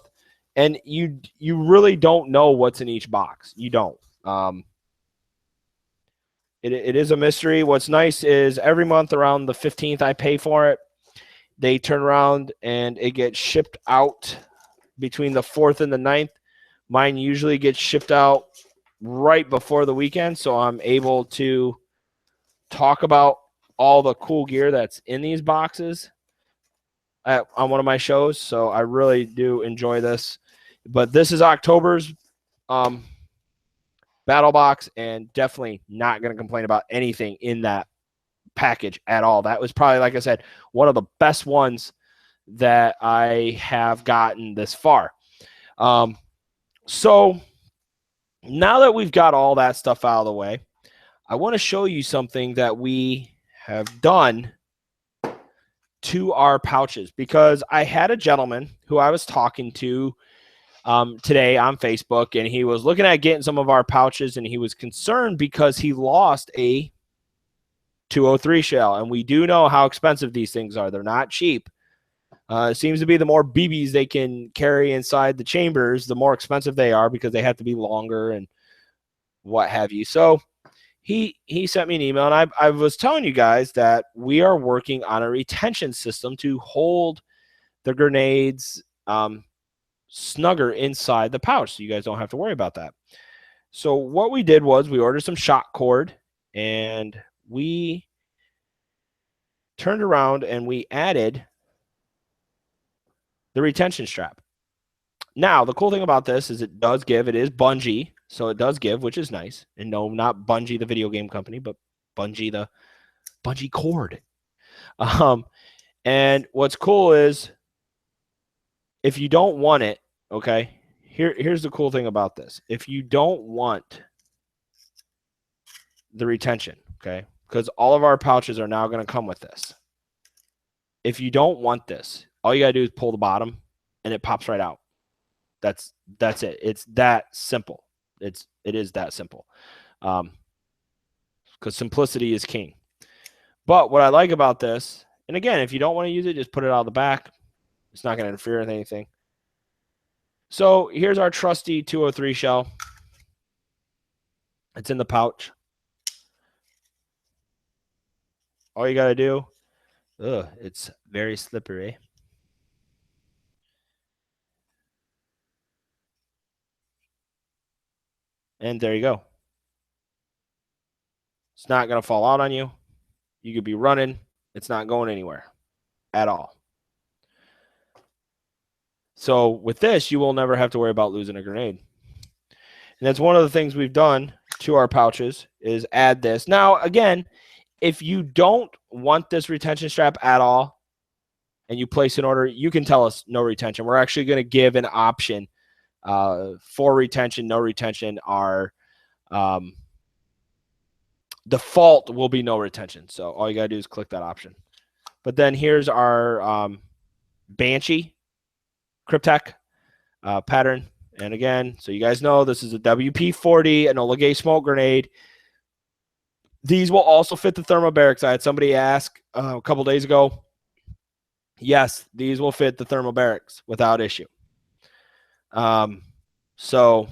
And you really don't know what's in each box. You don't. It is a mystery. What's nice is every month around the 15th, I pay for it. They turn around and it gets shipped out between the 4th and the 9th. Mine usually gets shipped out right before the weekend, so I'm able to talk about all the cool gear that's in these boxes on one of my shows. So I really do enjoy this. But this is October's battle box, and definitely not going to complain about anything in that package at all. That was probably, like I said, one of the best ones that I have gotten this far. So now that we've got all that stuff out of the way, I want to show you something that we have done to our pouches, because I had a gentleman who I was talking to today on Facebook, and he was looking at getting some of our pouches, and he was concerned because he lost a 203 shell, and we do know how expensive these things are. They're not cheap. It seems to be the more BBs they can carry inside the chambers, the more expensive they are, because they have to be longer and what have you. So he sent me an email, and I was telling you guys that we are working on a retention system to hold the grenades snugger inside the pouch, so you guys don't have to worry about that. So what we did was we ordered some shot cord, and we turned around and we added the retention strap. Now, the cool thing about this is it does give. It is bungee, so it does give, which is nice. And no, not Bungie, the video game company, but Bungie, the bungee cord. And what's cool is, if you don't want it, okay, here's the cool thing about this. If you don't want the retention, okay, because all of our pouches are now going to come with this. If you don't want this, all you got to do is pull the bottom, and it pops right out. That's it. It's that simple. It is that simple. Because simplicity is king. But what I like about this, and again, if you don't want to use it, just put it out of the back. It's not going to interfere with anything. So here's our trusty 203 shell. It's in the pouch. All you got to do, it's very slippery. And there you go. It's not going to fall out on you. You could be running. It's not going anywhere at all. So with this, you will never have to worry about losing a grenade. And that's one of the things we've done to our pouches, is add this. Now, again, if you don't want this retention strap at all and you place an order, you can tell us no retention. We're actually going to give an option for retention, no retention. Our default will be no retention. So all you got to do is click that option. But then here's our Banshee Cryptek pattern. And again, so you guys know, this is a WP-40, an Enola Gay smoke grenade. These will also fit the thermobarics. I had somebody ask a couple days ago. Yes, these will fit the thermobarics without issue. So,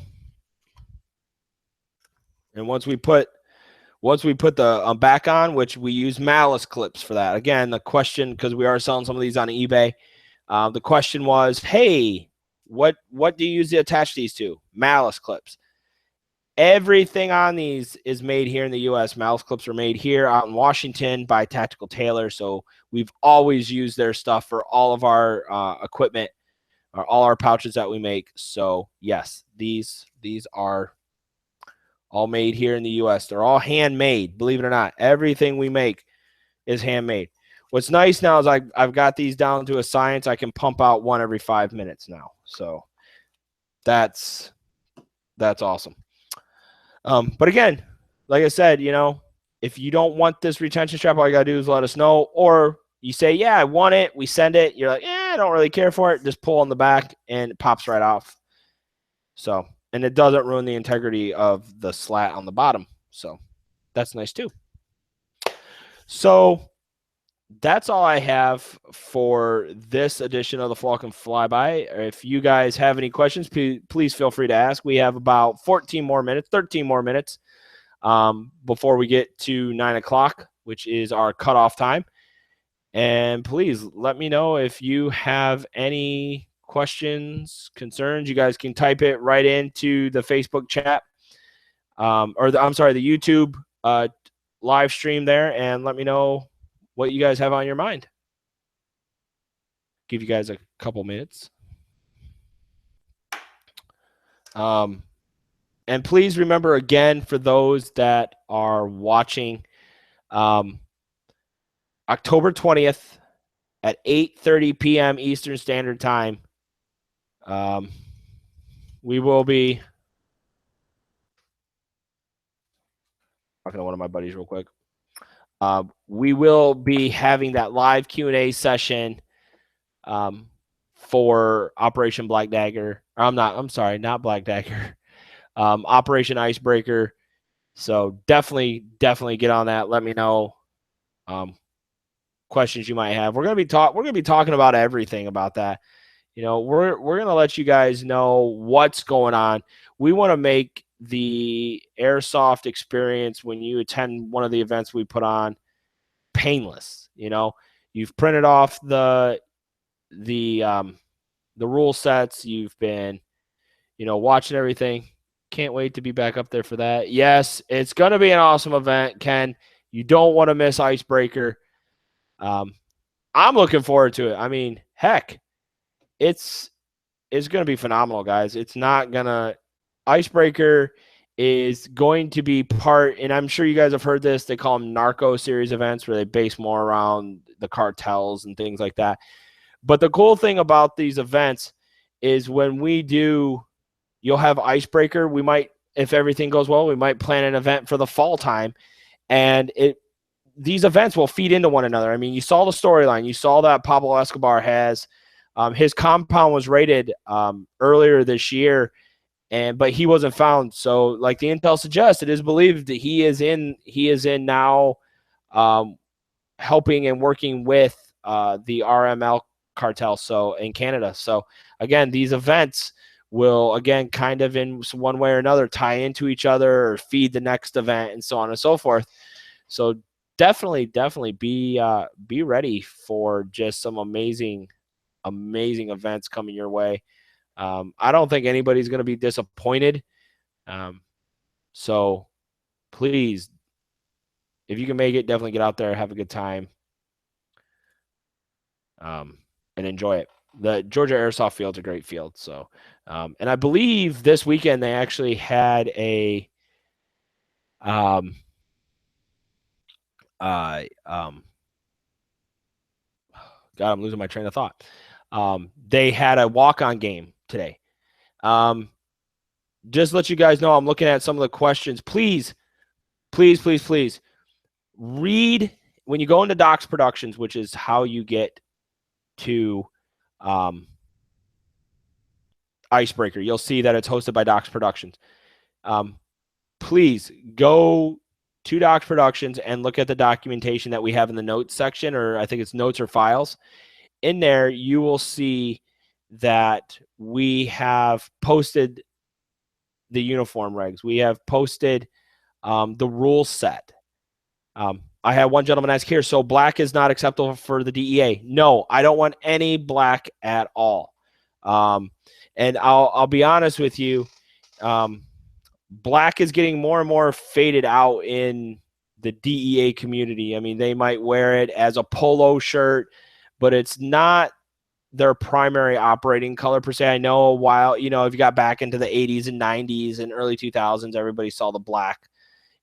and once we put the back on, which we use malice clips for that. Again, the question, because we are selling some of these on eBay, the question was, hey, what do you use to attach these to? Malice clips. Everything on these is made here in the U.S. Malice clips are made here out in Washington by Tactical Tailor. So we've always used their stuff for all of our equipment, or all our pouches that we make. So yes, these are all made here in the U.S. They're all handmade, believe it or not. Everything we make is handmade. What's nice now is I've got these down to a science. I can pump out one every 5 minutes now. So that's awesome. But again, like I said, you know, if you don't want this retention strap, all you got to do is let us know. Or you say, yeah, I want it. We send it. You're like, yeah, I don't really care for it. Just pull on the back and it pops right off. So, and it doesn't ruin the integrity of the slat on the bottom. So that's nice too. So that's all I have for this edition of the Falcon Fly By. If you guys have any questions, please feel free to ask. We have about 13 more minutes before we get to 9 o'clock, which is our cutoff time. And please let me know if you have any questions, concerns. You guys can type it right into the Facebook chat. I'm sorry, the YouTube live stream there, and let me know what you guys have on your mind. Give you guys a couple minutes. And please remember again, for those that are watching, October 20th at 8:30 p.m. Eastern Standard Time, we will be talking to one of my buddies real quick. We will be having that live Q&A session for Operation Black Dagger. Not Black Dagger. Operation Icebreaker. So definitely get on that. Let me know questions you might have. We're gonna be talking about everything about that. You know, we're gonna let you guys know what's going on. We want to make the airsoft experience when you attend one of the events we put on painless. You know, you've printed off the rule sets. You've been, watching everything. Can't wait to be back up there for that. Yes, it's going to be an awesome event, Ken. You don't want to miss Icebreaker. I'm looking forward to it. I mean, heck, it's going to be phenomenal, guys. It's not going to – Icebreaker is going to be part – and I'm sure you guys have heard this. They call them narco series events, where they base more around the cartels and things like that. But the cool thing about these events is when we do – you'll have Icebreaker. We might, if everything goes well, we might plan an event for the fall time. And these events will feed into one another. I mean, you saw the storyline. You saw that Pablo Escobar has his compound was raided earlier this year, but he wasn't found. So, like the intel suggests, it is believed that he is in now, helping and working with the RML cartel. So in Canada. So again, these events will, again, kind of in one way or another tie into each other or feed the next event and so on and so forth. So definitely be ready for just some amazing events coming your way. I don't think anybody's going to be disappointed. So please, if you can make it, definitely get out there, have a good time, and enjoy it. The Georgia Airsoft Field's a great field. So, and I believe this weekend they actually had a, God, I'm losing my train of thought. They had a walk-on game today. Just let you guys know, I'm looking at some of the questions. Please read when you go into Docs Productions, which is how you get to Icebreaker. You'll see that it's hosted by Docs Productions. Please go to Docs Productions and look at the documentation that we have in the notes section, or I think it's notes or files. In there, you will see that we have posted the uniform regs. We have posted the rule set. I had one gentleman ask here, so black is not acceptable for the DEA. No, I don't want any black at all. And I'll be honest with you, black is getting more and more faded out in the DEA community. I mean, they might wear it as a polo shirt, but it's not their primary operating color per se. I know a while, if you got back into the 80s and 90s and early 2000s, everybody saw the black.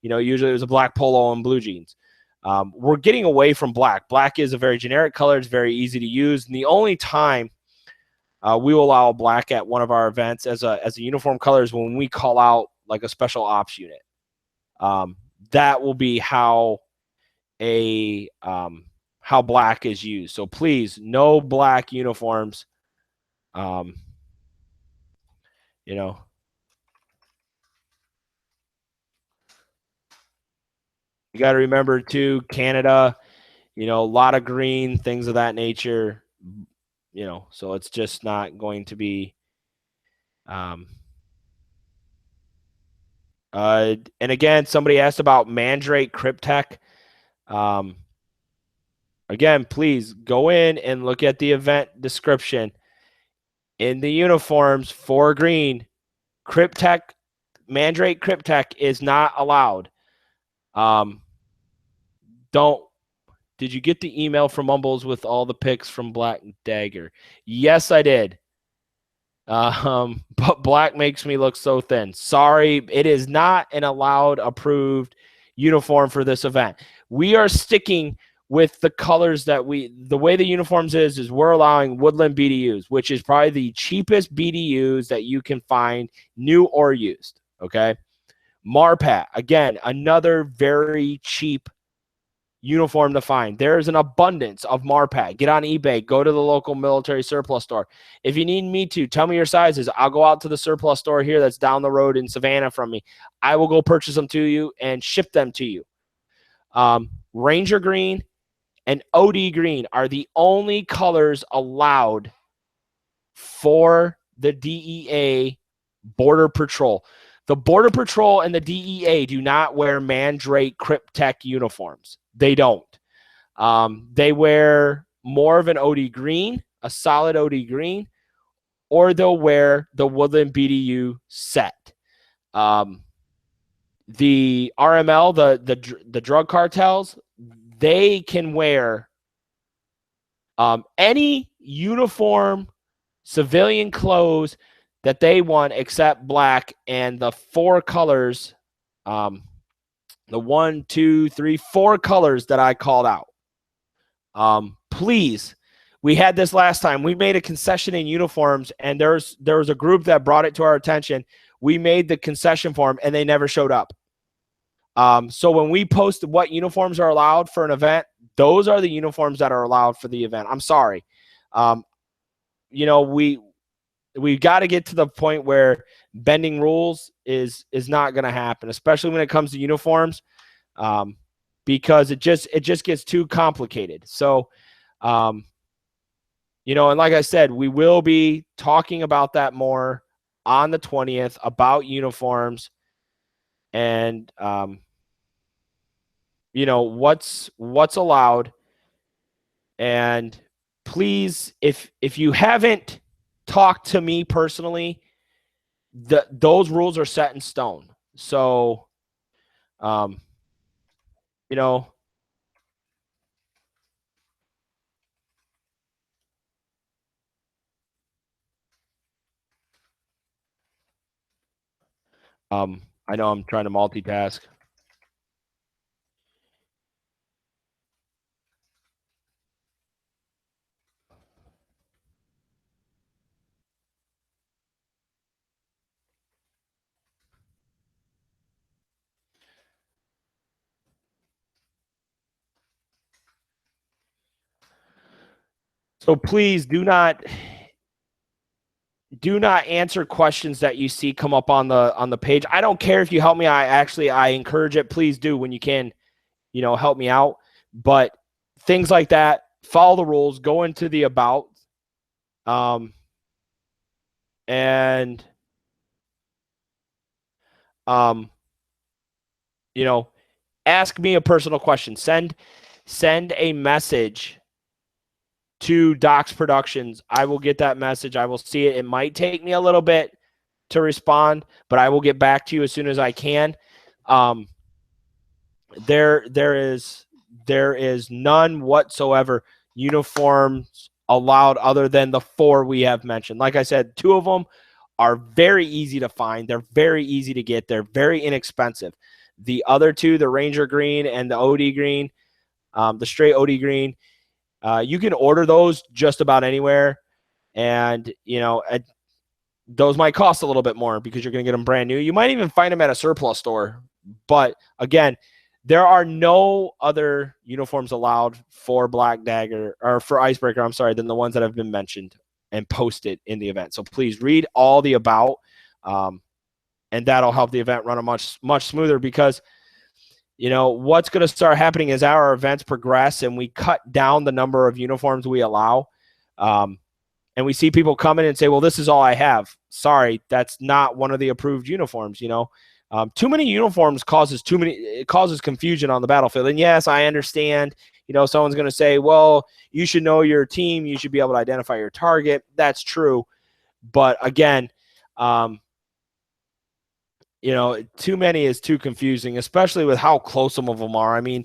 Usually it was a black polo and blue jeans. We're getting away from black. Black is a very generic color. It's very easy to use. And the only time we will allow black at one of our events as a uniform color is when we call out like a special ops unit. That will be how black is used. So please, no black uniforms. You got to remember too, Canada, a lot of green, things of that nature, so it's just not going to be, and again, somebody asked about Mandrake Cryptech. Again, please go in and look at the event description. In the uniforms for green, Cryptech Mandrake Cryptek is not allowed. Did you get the email from Mumbles with all the pics from Black Dagger? Yes, I did. But black makes me look so thin. Sorry, it is not an allowed, approved uniform for this event. We are sticking with the colors that the way the uniforms is we're allowing Woodland BDUs, which is probably the cheapest BDUs that you can find, new or used. Okay. Marpat, again, another very cheap uniform to find. There's an abundance of Marpat. Get on eBay. Go to the local military surplus store. If you need me to, tell me your sizes. I'll go out to the surplus store here that's down the road in Savannah from me. I will go purchase them to you and ship them to you. Ranger green and OD green are the only colors allowed for the DEA Border Patrol. The Border Patrol and the DEA do not wear Mandrake Cryptek uniforms. They don't. They wear more of an OD green, a solid OD green, or they'll wear the Woodland BDU set. The RML, the drug cartels, they can wear any uniform, civilian clothes that they want except black, and the four colors, the 1, 2, 3, 4 colors that I called out. Please, we had this last time. We made a concession in uniforms, and there was a group that brought it to our attention. We made the concession form, and they never showed up. So when we post what uniforms are allowed for an event, those are the uniforms that are allowed for the event. I'm sorry. We've got to get to the point where bending rules is not going to happen, especially when it comes to uniforms, because it just gets too complicated. So, and like I said, we will be talking about that more on the 20th about uniforms and, what's allowed. And please, if you haven't talked to me personally, those rules are set in stone. So, I know I'm trying to multitask. So please do not answer questions that you see come up on the page. I don't care if you help me. I encourage it. Please do when you can, help me out. But things like that, follow the rules, go into the about, and ask me a personal question. Send a message to Docs Productions. I will get that message. I will see it. It might take me a little bit to respond, but I will get back to you as soon as I can. There is none whatsoever uniforms allowed other than the 4 we have mentioned. Like I said, 2 of them are very easy to find. They're very easy to get. They're very inexpensive. The other 2, the Ranger green and the OD green, the straight OD green, you can order those just about anywhere. And, those might cost a little bit more because you're going to get them brand new. You might even find them at a surplus store. But again, there are no other uniforms allowed for Black Dagger or for Icebreaker, I'm sorry, than the ones that have been mentioned and posted in the event. So please read all the about, and that'll help the event run a much, much smoother because, what's going to start happening as our events progress and we cut down the number of uniforms we allow, and we see people come in and say, well, this is all I have. Sorry, that's not one of the approved uniforms, Too many uniforms causes confusion on the battlefield. And yes, I understand, someone's going to say, well, you should know your team. You should be able to identify your target. That's true. But again, too many is too confusing, especially with how close some of them are. I mean,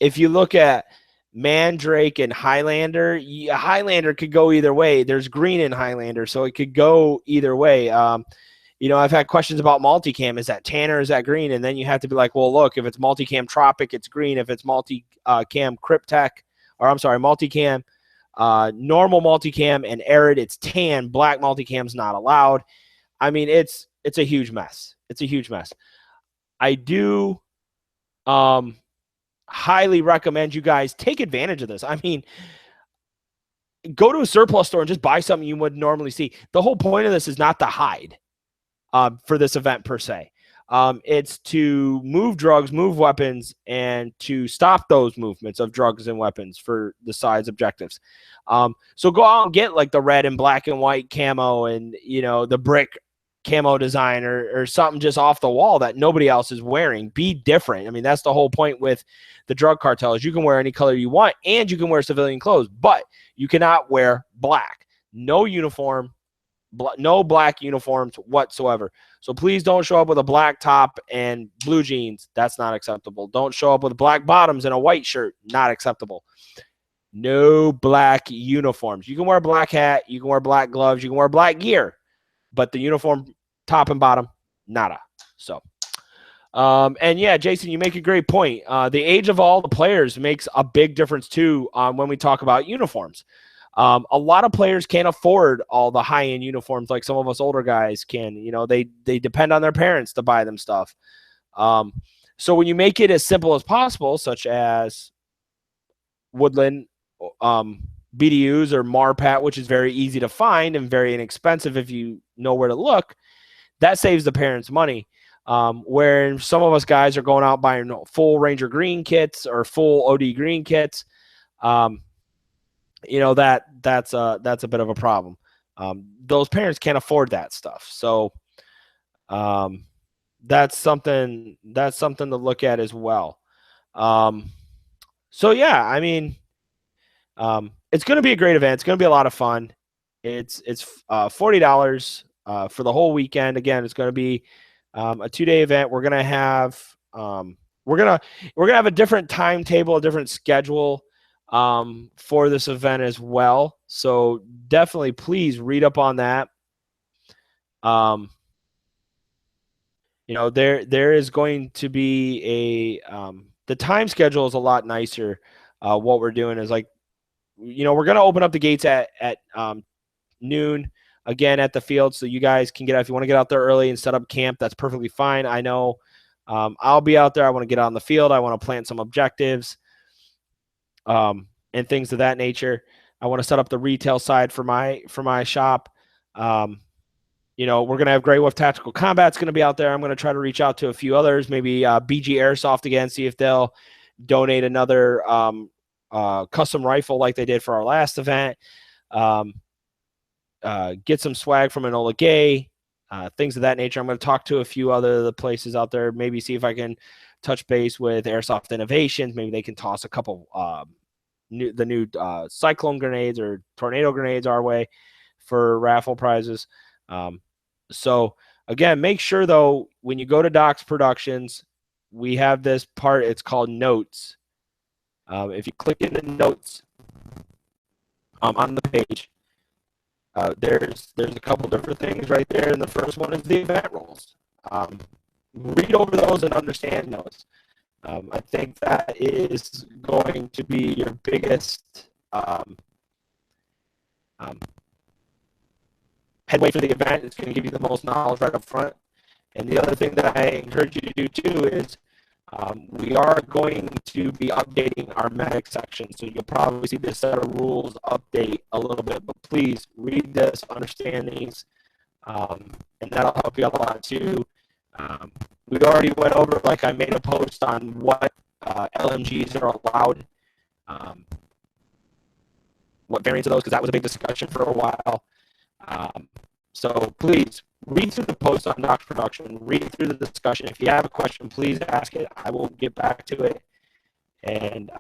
if you look at Mandrake and Highlander, Highlander could go either way. There's green in Highlander, so it could go either way. I've had questions about multicam. Is that tan or is that green? And then you have to be like, well, look, if it's multicam Tropic, it's green. If it's multicam Cryptech, or I'm sorry, multicam, normal multicam and arid, it's tan. Black multicam's not allowed. I mean, it's a huge mess. It's a huge mess. I do highly recommend you guys take advantage of this. I mean, go to a surplus store and just buy something you would normally see. The whole point of this is not to hide for this event per se. It's to move drugs, move weapons, and to stop those movements of drugs and weapons for the side's objectives. So go out and get like the red and black and white camo and, the brick camo design or something just off the wall that nobody else is wearing. Be different. I mean, that's the whole point with the drug cartels. You can wear any color you want and you can wear civilian clothes, but you cannot wear black. No uniform, no black uniforms whatsoever. So please don't show up with a black top and blue jeans. That's not acceptable. Don't show up with black bottoms and a white shirt. Not acceptable. No black uniforms. You can wear a black hat. You can wear black gloves. You can wear black gear. But the uniform, top and bottom, nada. So, and yeah, Jason, you make a great point. The age of all the players makes a big difference too when we talk about uniforms. A lot of players can't afford all the high-end uniforms like some of us older guys can. They depend on their parents to buy them stuff. So when you make it as simple as possible, such as Woodland, BDUs or Marpat, which is very easy to find and very inexpensive if you know where to look, that saves the parents money. Where some of us guys are going out buying full Ranger green kits or full OD green kits, that's a bit of a problem. Those parents can't afford that stuff. So that's something to look at as well. So yeah, I mean, it's going to be a great event. It's going to be a lot of fun. It's $40 for the whole weekend. Again, it's going to be a 2-day event. We're going to have a different timetable, a different schedule for this event as well. So definitely, please read up on that. There is going to be the time schedule is a lot nicer. What we're doing is like, we're going to open up the gates at noon again at the field, so you guys can get out. If you want to get out there early and set up camp, that's perfectly fine. I know I'll be out there. I want to get out on the field. I want to plant some objectives and things of that nature. I want to set up the retail side for my shop. We're going to have Grey Wolf Tactical Combat's going to be out there. I'm going to try to reach out to a few others, maybe BG Airsoft again, see if they'll donate another custom rifle like they did for our last event. Get some swag from Enola Gay, things of that nature. I'm going to talk to a few other places out there, maybe see if I can touch base with Airsoft Innovations. Maybe they can toss a couple the new Cyclone grenades or Tornado grenades our way for raffle prizes. So again, make sure though, when you go to Docs Productions, we have this part, it's called Notes. If you click in the notes on the page, there's a couple different things right there, and the first one is the event rules. Read over those and understand those. I think that is going to be your biggest headway for the event. It's going to give you the most knowledge right up front. And the other thing that I encourage you to do too is we are going to be updating our medic section. So you'll probably see this set of rules update a little bit, but please read this, understand these, and that'll help you out a lot too. We already went over, like I made a post on what LMGs are allowed, what variants of those, because that was a big discussion for a while. So please read through the post on Docs Production, read through the discussion. If you have a question, please ask it. I will get back to it and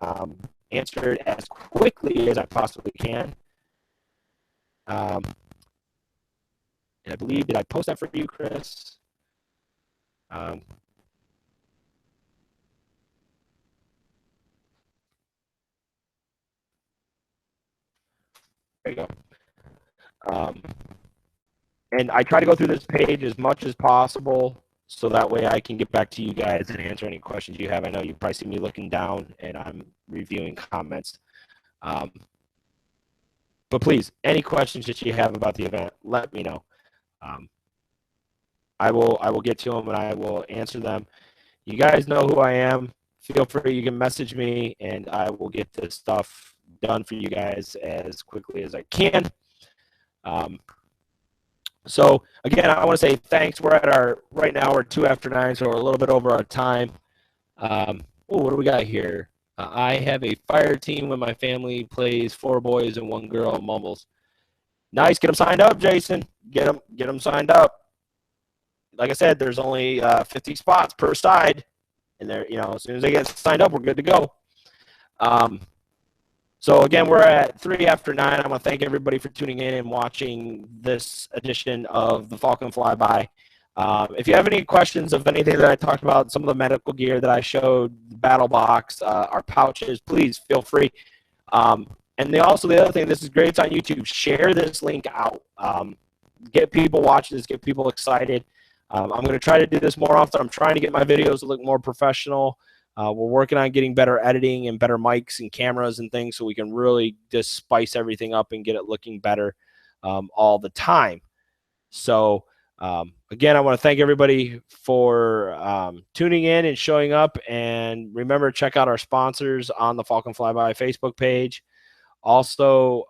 answer it as quickly as I possibly can. And I believe, did I post that for you, Chris? There you go. And I try to go through this page as much as possible so that way I can get back to you guys and answer any questions you have. I know you probably see me looking down and I'm reviewing comments. But please, any questions that you have about the event, let me know. I will get to them and I will answer them. You guys know who I am. Feel free, you can message me and I will get this stuff done for you guys as quickly as I can. So again, I want to say thanks. We're at right now we're 2 after 9, so we're a little bit over our time. What do we got here? I have a fire team when my family plays 4 boys and 1 girl mumbles. Nice, get them signed up, Jason. Get them signed up. Like I said, there's only 50 spots per side, and they're as soon as they get signed up, we're good to go. So again, we're at 3 after 9. I want to thank everybody for tuning in and watching this edition of the Falcon Fly By. If you have any questions of anything that I talked about, some of the medical gear that I showed, the battle box, our pouches, please feel free. And the other thing, this is great. It's on YouTube. Share this link out. Get people watching this. Get people excited. I'm going to try to do this more often. I'm trying to get my videos to look more professional. We're working on getting better editing and better mics and cameras and things so we can really just spice everything up and get it looking better all the time. So, again, I want to thank everybody for tuning in and showing up. And remember, check out our sponsors on the Falcon Fly By Facebook page. Also,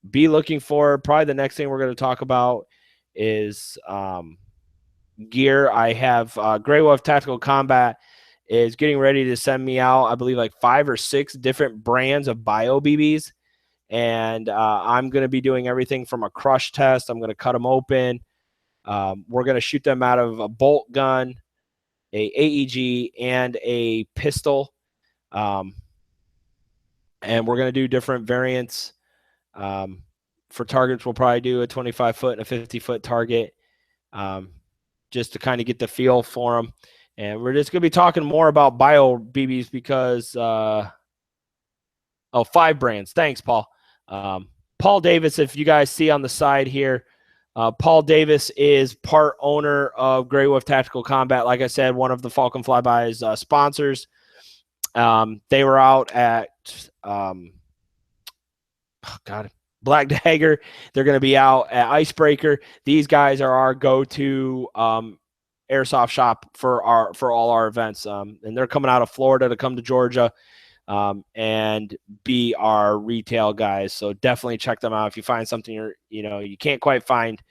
be looking for probably the next thing we're going to talk about is gear. I have Grey Wolf Tactical Combat is getting ready to send me out, I believe, like 5 or 6 different brands of bio BBs. And I'm going to be doing everything from a crush test. I'm going to cut them open. We're going to shoot them out of a bolt gun, a AEG, and a pistol. And we're going to do different variants. For targets, we'll probably do a 25-foot and a 50-foot target just to kind of get the feel for them. And we're just going to be talking more about bio BBs because 5 brands. Thanks, Paul. Paul Davis, if you guys see on the side here, Paul Davis is part owner of Grey Wolf Tactical Combat. Like I said, one of the Falcon Fly By's sponsors. They were out at Black Dagger. They're going to be out at Icebreaker. These guys are our go-to airsoft shop for all our events. And they're coming out of Florida to come to Georgia and be our retail guys. So definitely check them out. If you find something you can't quite find,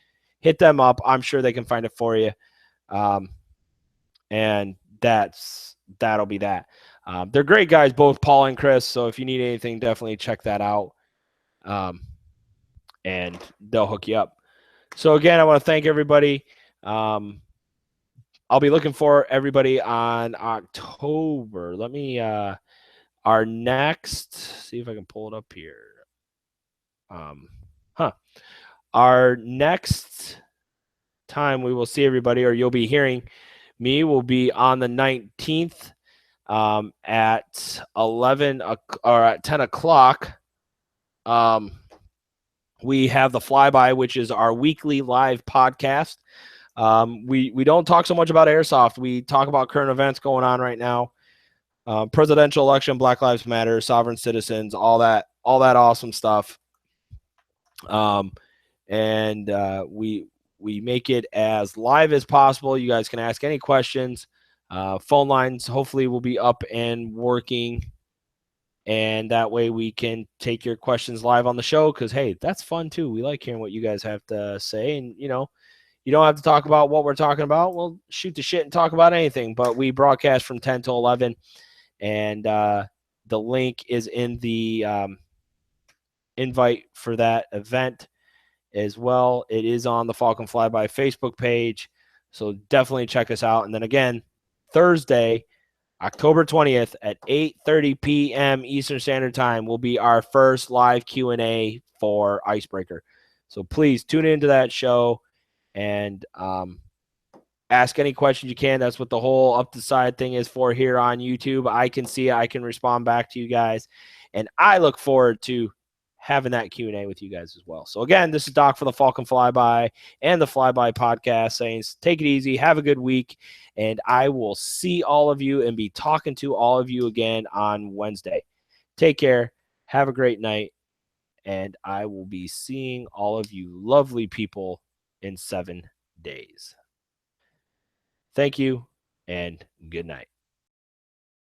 hit them up. I'm sure they can find it for you. And that'll be that. They're great guys, both Paul and Chris. So if you need anything, definitely check that out. And they'll hook you up. So again, I want to thank everybody. I'll be looking for everybody on October. Let me, our next, see if I can pull it up here. Our next time we will see everybody, or you'll be hearing me, will be on the 19th at 11 or at 10 o'clock. We have the Flyby, which is our weekly live podcast. We don't talk so much about airsoft. We talk about current events going on right now. Presidential election, Black Lives Matter, sovereign citizens, all that awesome stuff. And we make it as live as possible. You guys can ask any questions. Phone lines hopefully will be up and working. And that way we can take your questions live on the show because, hey, that's fun too. We like hearing what you guys have to say. And, you don't have to talk about what we're talking about. We'll shoot the shit and talk about anything. But we broadcast from 10 to 11. And the link is in the invite for that event as well. It is on the Falcon Fly By Facebook page. So definitely check us out. And then again, Thursday, October 20th at 8:30 p.m. Eastern Standard Time will be our first live Q&A for Icebreaker. So please tune into that show and Ask any questions you can. That's what the whole up the side thing is for here on YouTube. I can see it. I can respond back to you guys. And I look forward to having that Q&A with you guys as well. So again, this is Doc for the Falcon Flyby and the Flyby podcast saying take it easy, have a good week, and I will see all of you and be talking to all of you again on Wednesday. Take care, have a great night, and I will be seeing all of you lovely people in 7 days. Thank you, and good night.